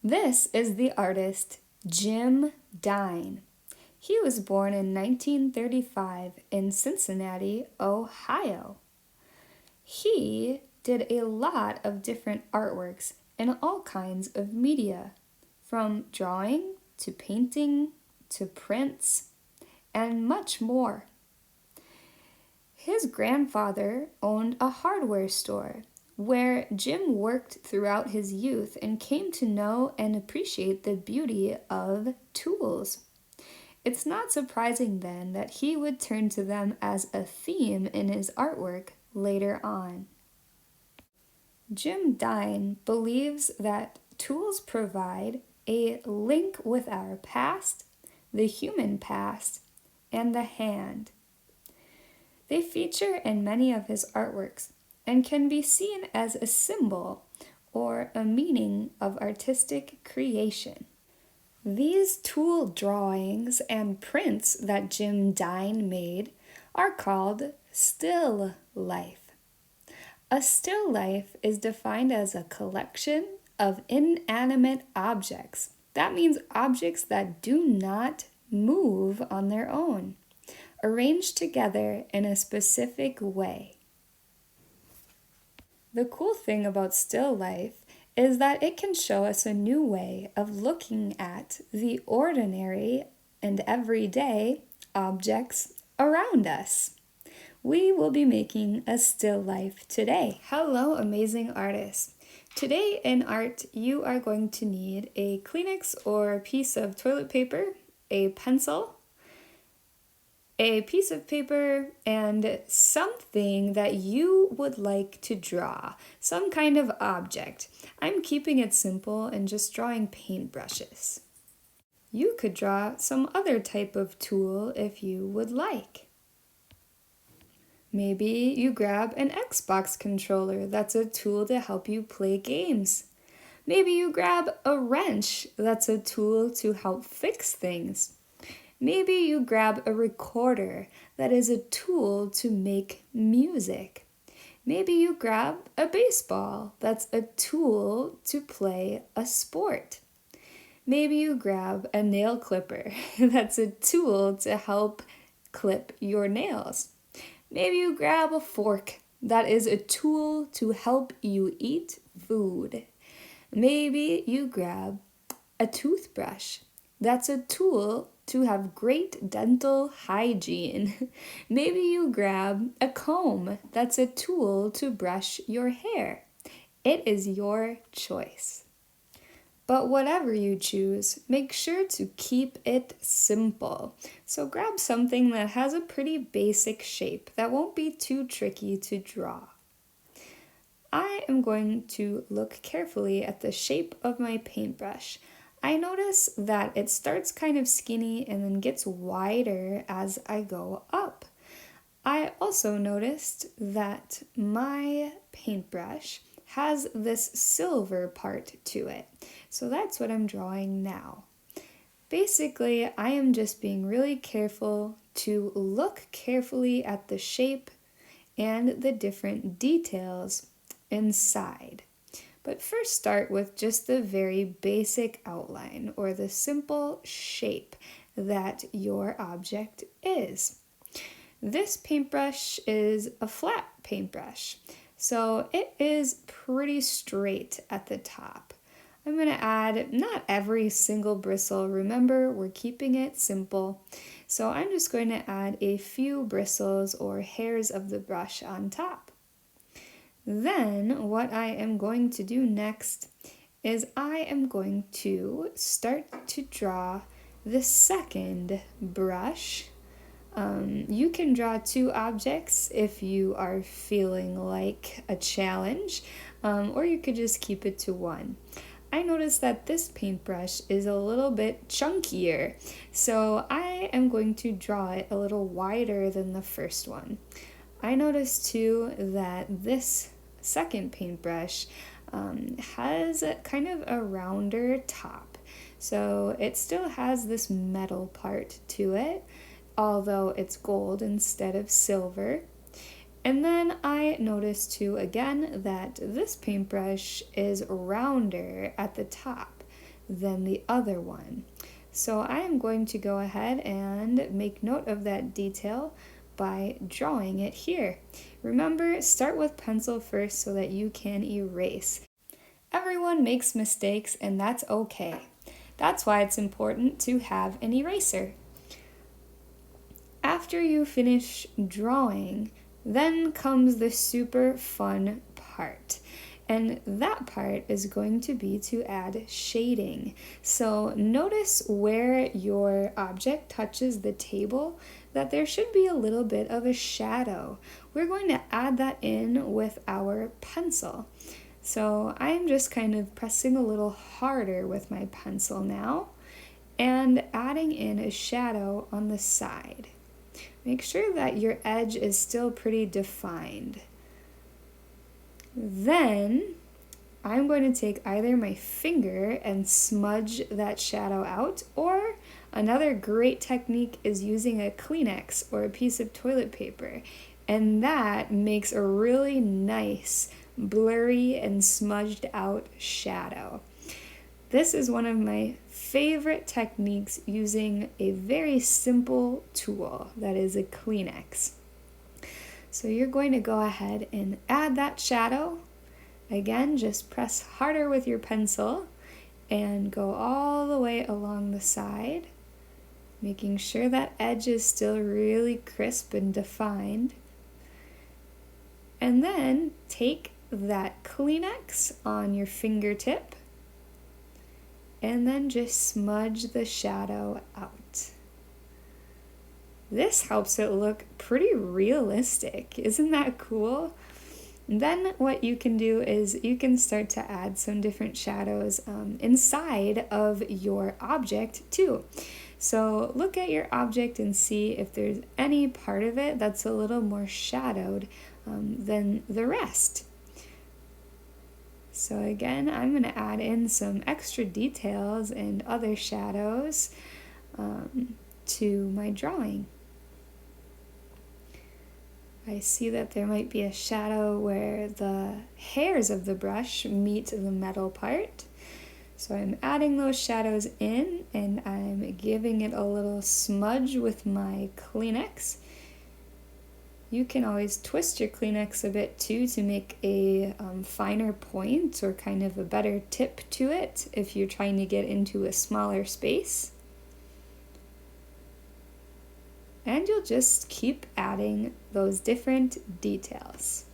This is the artist Jim Dine. He was born in 1935 in Cincinnati, Ohio. He did a lot of different artworks in all kinds of media, from drawing to painting to prints and much more. His grandfather owned a hardware store where Jim worked throughout his youth and came to know and appreciate the beauty of tools. It's not surprising then that he would turn to them as a theme in his artwork later on. Jim Dine believes that tools provide a link with our past, the human past, and the hand. They feature in many of his artworks and can be seen as a symbol or a meaning of artistic creation. These tool drawings and prints that Jim Dine made are called still life. A still life is defined as a collection of inanimate objects. That means objects that do not move on their own, arranged together in a specific way. The cool thing about still life is that it can show us a new way of looking at the ordinary and everyday objects around us. We will be making a still life today. Hello, amazing artists. Today in art, you are going to need a Kleenex or a piece of toilet paper, a pencil, a piece of paper, and something that you would like to draw, some kind of object. I'm keeping it simple and just drawing paintbrushes. You could draw some other type of tool if you would like. Maybe you grab an Xbox controller. That's a tool to help you play games. Maybe you grab a wrench. That's a tool to help fix things. Maybe you grab a recorder. That is a tool to make music. Maybe you grab a baseball. That's a tool to play a sport. Maybe you grab a nail clipper. That's a tool to help clip your nails. Maybe you grab a fork. That is a tool to help you eat food. Maybe you grab a toothbrush. That's a tool to have great dental hygiene. Maybe you grab a comb. That's a tool to brush your hair. It is your choice. But whatever you choose, make sure to keep it simple. So grab something that has a pretty basic shape that won't be too tricky to draw. I am going to look carefully at the shape of my paintbrush. I notice that it starts kind of skinny and then gets wider as I go up. I also noticed that my paintbrush has this silver part to it. So that's what I'm drawing now. Basically, I am just being really careful to look carefully at the shape and the different details inside. But first start with just the very basic outline or the simple shape that your object is. This paintbrush is a flat paintbrush, so it is pretty straight at the top. I'm going to add not every single bristle. Remember, we're keeping it simple. So I'm just going to add a few bristles or hairs of the brush on top. Then what I am going to do next is I am going to start to draw the second brush. You can draw two objects if you are feeling like a challenge, or you could just keep it to one. I noticed that this paintbrush is a little bit chunkier, so I am going to draw it a little wider than the first one. I noticed too that this second paintbrush has kind of a rounder top, so it still has this metal part to it, although it's gold instead of silver. And then I noticed too again that this paintbrush is rounder at the top. than the other one. So I am going to go ahead and make note of that detail by drawing it here. Remember, start with pencil first so that you can erase. Everyone makes mistakes, and that's okay. That's why it's important to have an eraser. After you finish drawing, then comes the super fun part. And that part is going to be to add shading. So notice where your object touches the table that there should be a little bit of a shadow. We're going to add that in with our pencil. So I'm just kind of pressing a little harder with my pencil now and adding in a shadow on the side. Make sure that your edge is still pretty defined. Then I'm going to take either my finger and smudge that shadow out, or another great technique is using a Kleenex or a piece of toilet paper, and that makes a really nice blurry and smudged out shadow. This is one of my favorite techniques using a very simple tool that is a Kleenex. So you're going to go ahead and add that shadow. Again, just press harder with your pencil and go all the way along the side, making sure that edge is still really crisp and defined. And then take that Kleenex on your fingertip and then just smudge the shadow out. This helps it look pretty realistic. Isn't that cool? Then what you can do is you can start to add some different shadows inside of your object too. So look at your object and see if there's any part of it that's a little more shadowed than the rest. So again, I'm going to add in some extra details and other shadows to my drawing. I see that there might be a shadow where the hairs of the brush meet the metal part. So I'm adding those shadows in and I'm giving it a little smudge with my Kleenex. You can always twist your Kleenex a bit too to make a finer point or kind of a better tip to it if you're trying to get into a smaller space. And you'll just keep adding those different details.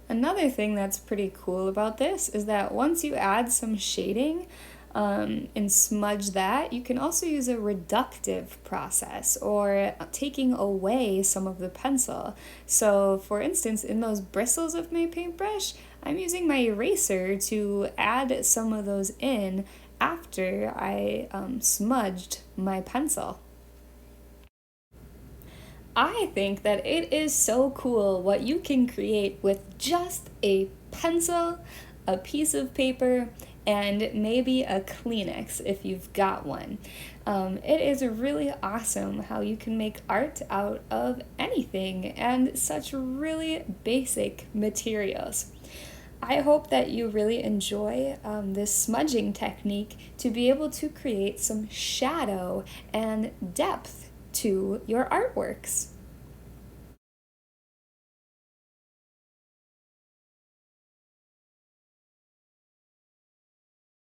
Another thing that's pretty cool about this is that once you add some shading and smudge that, you can also use a reductive process or taking away some of the pencil. So for instance, in those bristles of my paintbrush, I'm using my eraser to add some of those in after I smudged my pencil. I think that it is so cool what you can create with just a pencil, a piece of paper, and maybe a Kleenex if you've got one. It is really awesome how you can make art out of anything and such really basic materials. I hope that you really enjoy this smudging technique to be able to create some shadow and depth to your artworks.